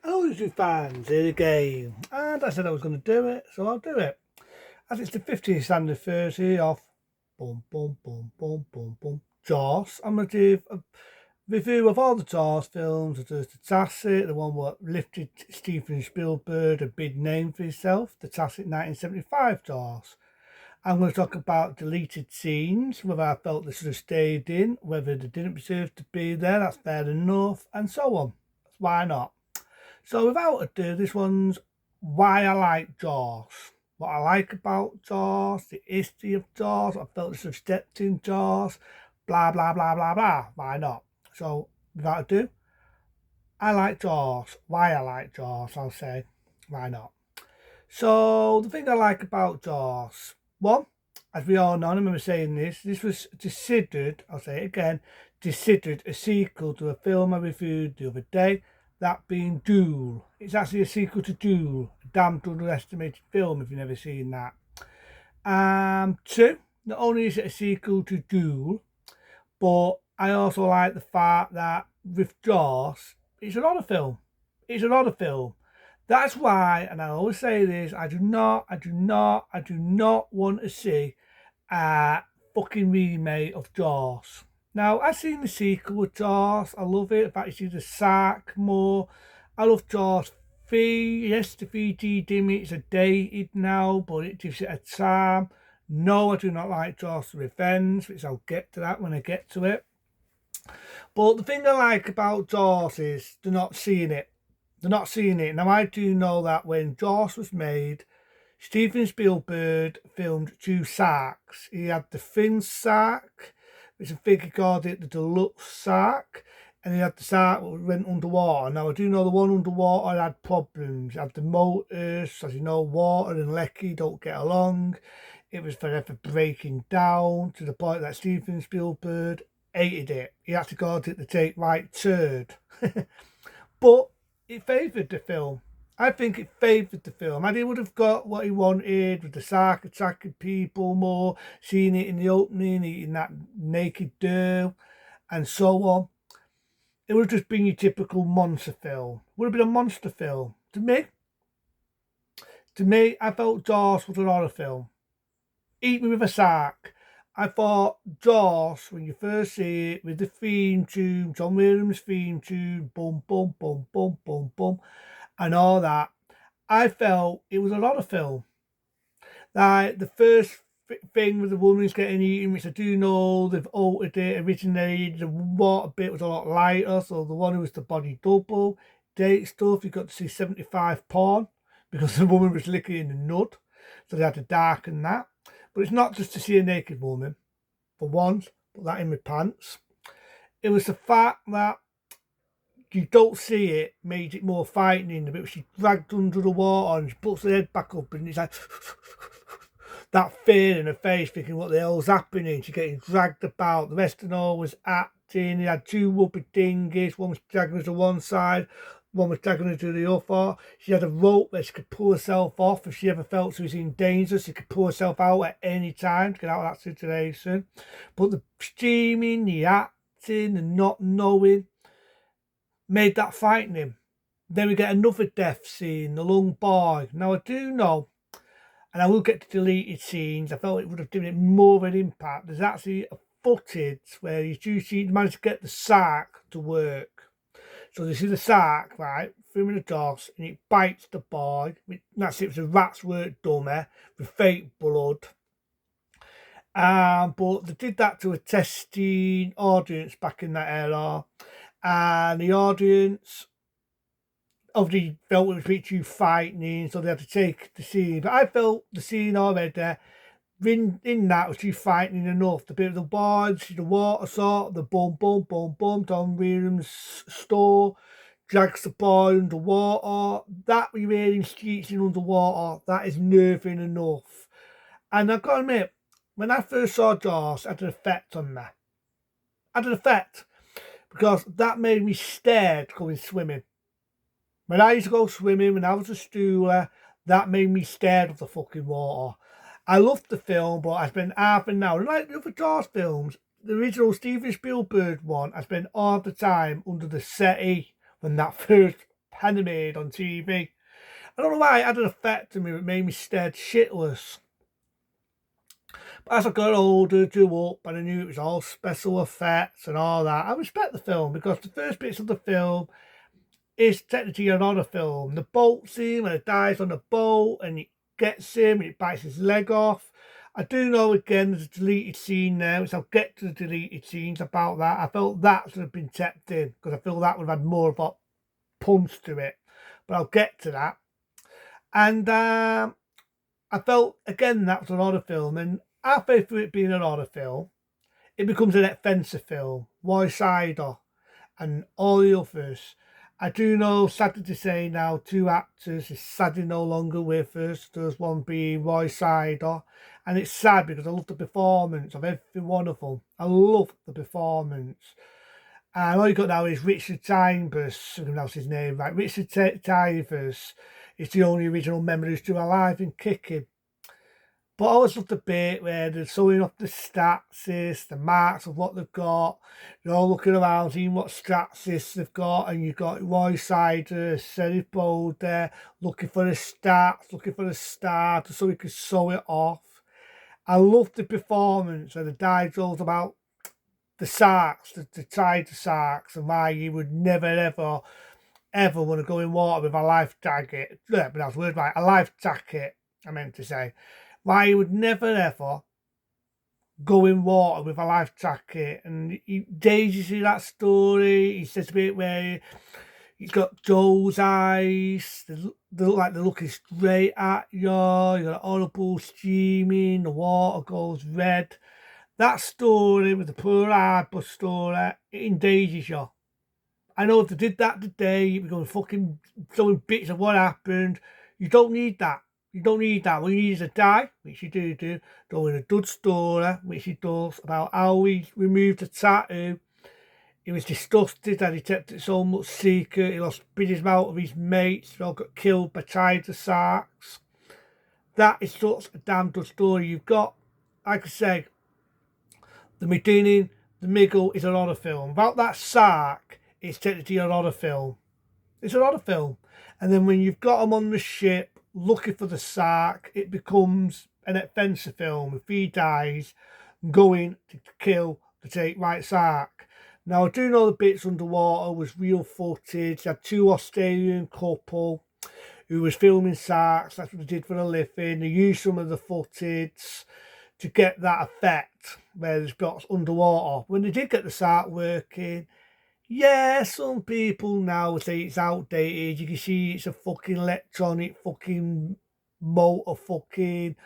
Hello, YouTube fans, here again. And I said I was going to do it, so I'll do it. As it's the 50th anniversary of Boom, Boom, Boom, Boom, Boom, Boom, Jaws, I'm going to do a review of all the Jaws films. There's the Tacit, the one what lifted Steven Spielberg a big name for himself, the Tacit 1975 Jaws. I'm going to talk about deleted scenes, whether I felt they should have stayed in, whether they didn't deserve to be there, that's fair enough, and so on. Why not? So without ado, this one's why I like Jaws. What I like about Jaws, the history of Jaws, I felt this have stepped in Jaws, blah, blah, blah, blah, blah. Why not? So without ado, I like Jaws. Why I like Jaws, I'll say. Why not? So the thing I like about Jaws, one, as we all know, I remember saying this was considered, I'll say it again, considered a sequel to a film I reviewed the other day, that being Duel. It's actually a sequel to Duel, a damned underestimated film if you've never seen that. Two, not only is it a sequel to Duel, but I also like the fact that with Jaws, it's an horror film. It's an horror film. That's why, and I always say this, I do not want to see a fucking remake of Jaws. Now, I've seen the sequel of Jaws. I love it. In fact, you see the shark more. I love Jaws 3. Yes, the 3D gimmicks are dated now, but it gives it a charm. No, I do not like Jaws the Revenge, which I'll get to that when I get to it. But the thing I like about Jaws is they're not seeing it. They're not seeing it. Now, I do know that when Jaws was made, Steven Spielberg filmed two sharks. He had the fin shark, which I think he called it the deluxe shark, and he had the shark that went underwater. Now, I do know the one underwater had problems. He had the motors, as you know, water and Lecky don't get along. It was forever breaking down to the point that Steven Spielberg hated it. He actually called it the Take Right Turd. But it favoured the film. I think it favoured the film. And he would have got what he wanted with the shark attacking people more, seeing it in the opening, eating that naked girl, and so on. It would have just been your typical monster film. Would have been a monster film. To me, I felt Jaws was an horror film. Eat Me with a Shark. I thought Jaws, when you first see it with the theme tune, John Williams' theme tune, boom, boom, boom, boom, boom, boom, and all that, I felt it was a lot of film. Like the first thing with the woman's getting eaten, which I do know they've altered it. Originally, the water bit was a lot lighter, so the one who was the body double, date stuff, you got to see 75 porn because the woman was licking the nut, so they had to darken that. But it's not just to see a naked woman, for once, put that in my pants. It was the fact that you don't see it made it more frightening. The bit where she dragged under the water and she puts her head back up and it's like that fear in her face, thinking what the hell's happening. She's getting dragged about. The rest of all was acting. He had two rubber dinghies. One was dragging her to one side, one was dragging her to the other. She had a rope that she could pull herself off if she ever felt she was in danger. She could pull herself out at any time to get out of that situation. But the streaming, the acting, the not knowing made that frightening. Then we get another death scene, the young boy. Now I do know, and I will get to deleted scenes, I felt it would have given it more of an impact. There's actually a footage where he managed to get the shark to work. So you see the shark, right, filming the dogs, and it bites the boy. That's it, it was a rat's work dummy with fake blood. But they did that to a testing audience back in that era. And the audience obviously felt it was a bit too frightening, so they had to take the scene. But I felt the scene already in that was too frightening enough. The bit of the boys, the water sort, the boom, boom, boom, boom, Tom Williams' store, drags the boy underwater. That we really screeching underwater, that is nerving enough. And I've got to admit, when I first saw Jaws, it had an effect on me. Had an effect because that made me scared going swimming. When I used to go swimming, when I was a stooler, that made me scared of the fucking water. I loved the film, but I spent half an hour, like the other Jaws films, the original Steven Spielberg one, I spent all the time under the settee when that first animated on TV. I don't know why it had an effect on me. It made me scared shitless. But as I got older, grew up, and I knew it was all special effects and all that, I respect the film because the first bits of the film is technically an horror film. The boat scene when it dies on the boat and it gets him and it bites his leg off. I do know again there's a deleted scene there, which I'll get to the deleted scenes about that. I felt that should have been kept in because I feel that would have had more of a punch to it. But I'll get to that. And I felt again that was an horror film, and halfway through it being an horror film, it becomes an adventure film. Roy Scheider and all the others. I do know, sadly to say now, two actors is sadly no longer with us. There's one being Roy Scheider, and it's sad because I love the performance of every one of them. I love the performance. And all you got now is Richard Chambers, I can pronounce his name right. Richard Chambers is the only original member who's still alive and kicking. But I always love the bit where they're showing off the stats, the marks of what they've got. You're all looking around, seeing what stats they've got, and you've got Roy Scheider, Sheriff Bode there, looking for the stats, looking for the star so he can sew it off. I love the performance and the dialogue about the sharks, the tiger sharks, and why you would never ever want to go in water with a life jacket. Yeah, but that's the word right, a life jacket, I meant to say. Why you would never ever go in water with a life jacket. And Daisy see that story. He says a bit where he's got Joe's eyes. They look like they're looking straight at you. You got horrible steaming. The water goes red. That story with the Pearl Harbor story, it endages you. I know if they did that today, you'd be going fucking showing bits of what happened. You don't need that. You don't need that. What you need is a die, which you do, throwing a good story, which he does, about how he removed the tattoo. He was disgusted that he kept it so much secret. He lost big amount of his mates. They all got killed by tiger sharks. That is such a damn good story. You've got, like I say, the beginning, the middle is an horror film. About that shark, it's technically an horror film. It's an horror film. And then when you've got them on the ship, looking for the shark, it becomes an adventure film. If he dies, going to kill the great white shark. Now, I do know the bits underwater was real footage. You had two Australian couple who was filming sharks. That's what they did for a living. They used some of the footage to get that effect where there's got underwater. When they did get the shark working, yeah, some people now say it's outdated. You can see it's a fucking electronic fucking motor fucking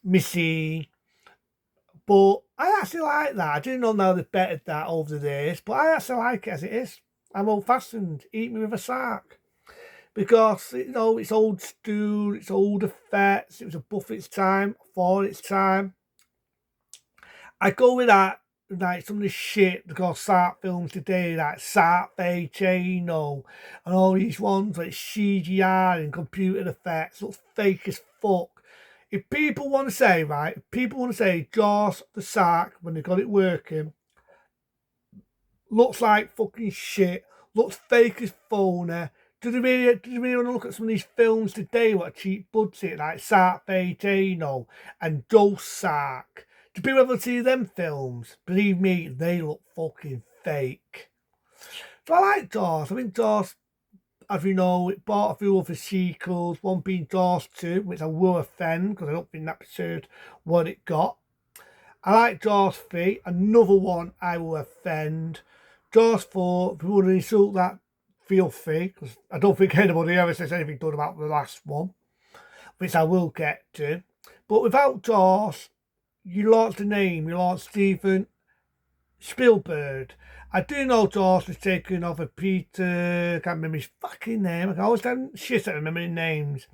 machine. But I actually like that. I do know now they've bettered that over the years, but I actually like it as it is. I'm old fashioned. Eat me with a shark. Because, you know, it's old school, it's old effects, it was above its time, for its time. I go with that. Like some of the shit they got Shark films today, like Shark Bay Channel and all these ones like CGI and computer effects, looks fake as fuck. If people want to say, right, if people want to say Jaws the Shark when they got it working, looks like fucking shit, looks fake as phony. Do they really want to look at some of these films today, what a cheap budget, like Shark Bay Channel and Ghost Shark? Do people ever see them films? Believe me, they look fucking fake. So I like Jaws. I think Jaws, as we know, it bought a few other sequels, one being Jaws 2, which I will offend because I don't think that episode what it got. I like Jaws 3, another one I will offend. Jaws 4, if you want to insult that, feel free, because I don't think anybody ever says anything good about the last one, which I will get to. But without Jaws, you lost the name, you lost Steven Spielberg. I do know Jaws was taken off of Peter, I can't remember his fucking name, I always have shit at remembering names.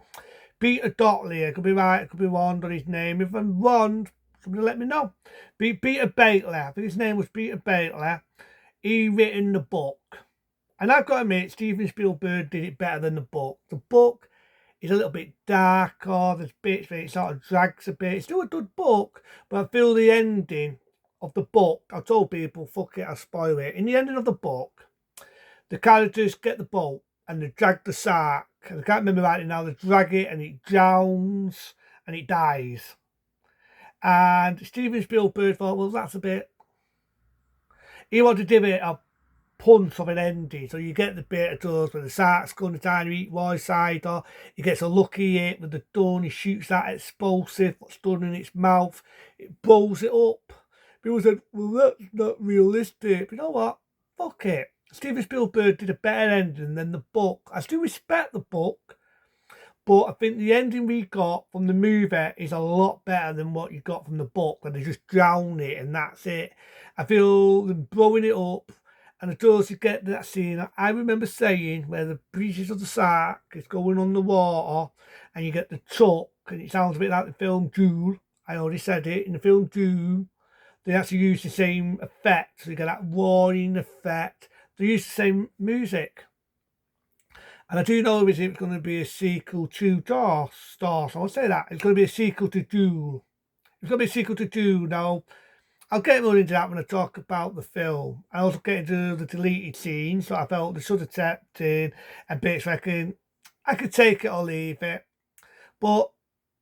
Peter Dotley, I could be right, I could be wrong on his name. If I'm wrong, somebody let me know. Peter Batley, I think his name was Peter Batley. He written the book. And I've got to admit, Steven Spielberg did it better than the book. The book is a little bit darker, there's bits where it sort of drags a bit. It's still a good book, but I feel the ending of the book, I told people, fuck it, I'll spoil it. In the ending of the book, the characters get the boat and they drag the shark. And I can't remember right now. They drag it and it drowns and it dies. And Steven Spielberg thought, well, that's a bit. He wanted to give it a punch of an ending. So you get the bit of does where the shark's going to try and eat Roy Cider. He gets a lucky hit with the gun. He shoots that explosive, what's done in its mouth. It blows it up. People said, well, that's not realistic. But you know what? Fuck it. Steven Spielberg did a better ending than the book. I still respect the book, but I think the ending we got from the movie is a lot better than what you got from the book, where they just drown it and that's it. I feel them blowing it up, and the doors you get that scene. I remember saying where the breaches of the shark is going on the water, and you get the truck, and it sounds a bit like the film Jewel. I already said it in the film Jewel. They actually use the same effect, so you get that roaring effect. They use the same music. And I do know it's going to be a sequel to Jaws. I'll say that. It's going to be a sequel to Jewel. It's going to be a sequel to Jewel. Now, I'll get more into that when I talk about the film. I also get into the deleted scenes, so I felt they should have tapped in and bits where I could take it or leave it. But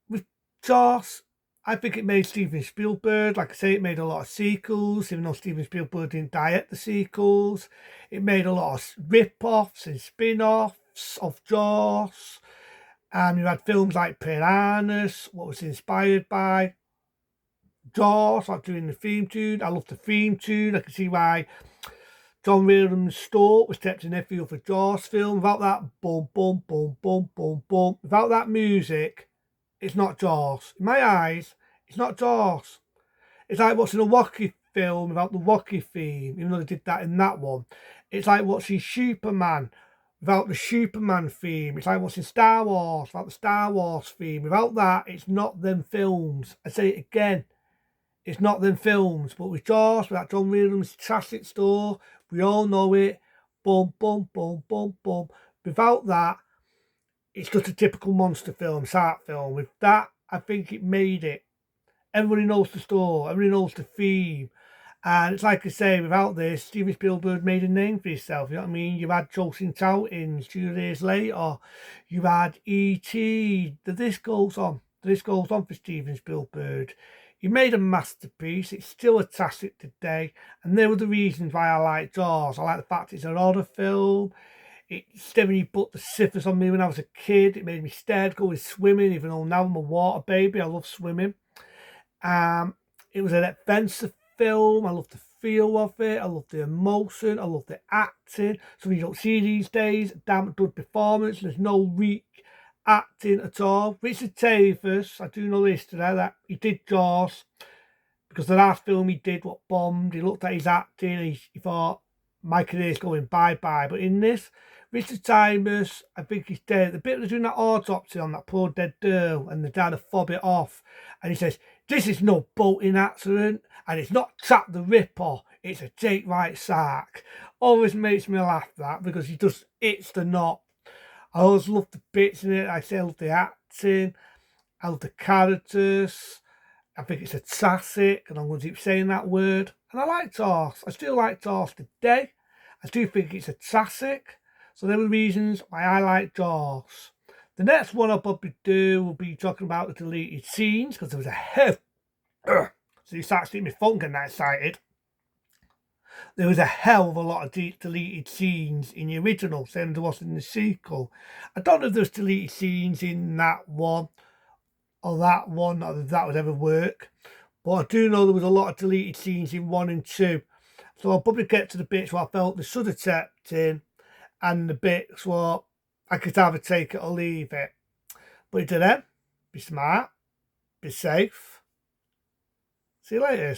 with Jaws, I think it made Steven Spielberg. Like I say, it made a lot of sequels, even though Steven Spielberg didn't direct the sequels. It made a lot of rip-offs and spin-offs of Jaws. You had films like Piranhas, what was inspired by Jaws, like doing the theme tune. I love the theme tune. I can see why John Williams Stork was kept in nephew for Jaws film. Without that boom, boom, boom, boom, boom, boom, without that music, it's not Jaws. In my eyes, it's not Jaws. It's like watching a Rocky film without the Rocky theme, even though they did that in that one. It's like watching Superman without the Superman theme. It's like watching Star Wars without the Star Wars theme. Without that, it's not them films. I say it again. It's not them films. But with Jaws, with that John Williams classic store, we all know it. Boom, boom, boom, boom, boom. Without that, it's just a typical monster film, shark film. With that, I think it made it. Everybody knows the story, everybody knows the theme. And it's like I say, without this, Steven Spielberg made a name for himself. You know what I mean? You had Chosin Chow in 2 days later. You had E.T. The list goes on. The list goes on for Steven Spielberg. He made a masterpiece. It's still a classic today. And there were the reasons why I like Jaws. I like the fact it's an horror film. It definitely put the syphilis on me when I was a kid. It made me scared going swimming, even though now I'm a water baby. I love swimming. It was an adventure film. I love the feel of it. I love the emotion. I love the acting. Something you don't see these days. Damn good performance. There's no weak acting at all. Richard Tavis, I do know this today, that he did Jaws because the last film he did, what bombed, he looked at his acting and he thought, my career's going bye-bye. But in this, Richard Tavis, I think he's dead. The bit they're doing that autopsy on that poor dead girl and the dad to fob it off. And he says, this is no boating accident and it's not Trap the Ripper. It's a Jake Wright shark. Always makes me laugh that because he just hits the knot. I always love the bits in it. I say I love the acting. I love the characters. I think it's a classic and I'm going to keep saying that word. And I like Jaws. I still like Jaws today. I do think it's a classic. So there are reasons why I like Jaws. The next one I'll probably do will be talking about the deleted scenes because there was a hell. So you start seeing my phone getting that excited. There was a hell of a lot of deleted scenes in the original, same as there was in the sequel. I don't know if there's deleted scenes in that one or that one, or if that would ever work. But I do know there was a lot of deleted scenes in 1 and 2. So I'll probably get to the bits where I felt they should have tapped in and the bits where I could either take it or leave it. But until then, be smart, be safe. See you later.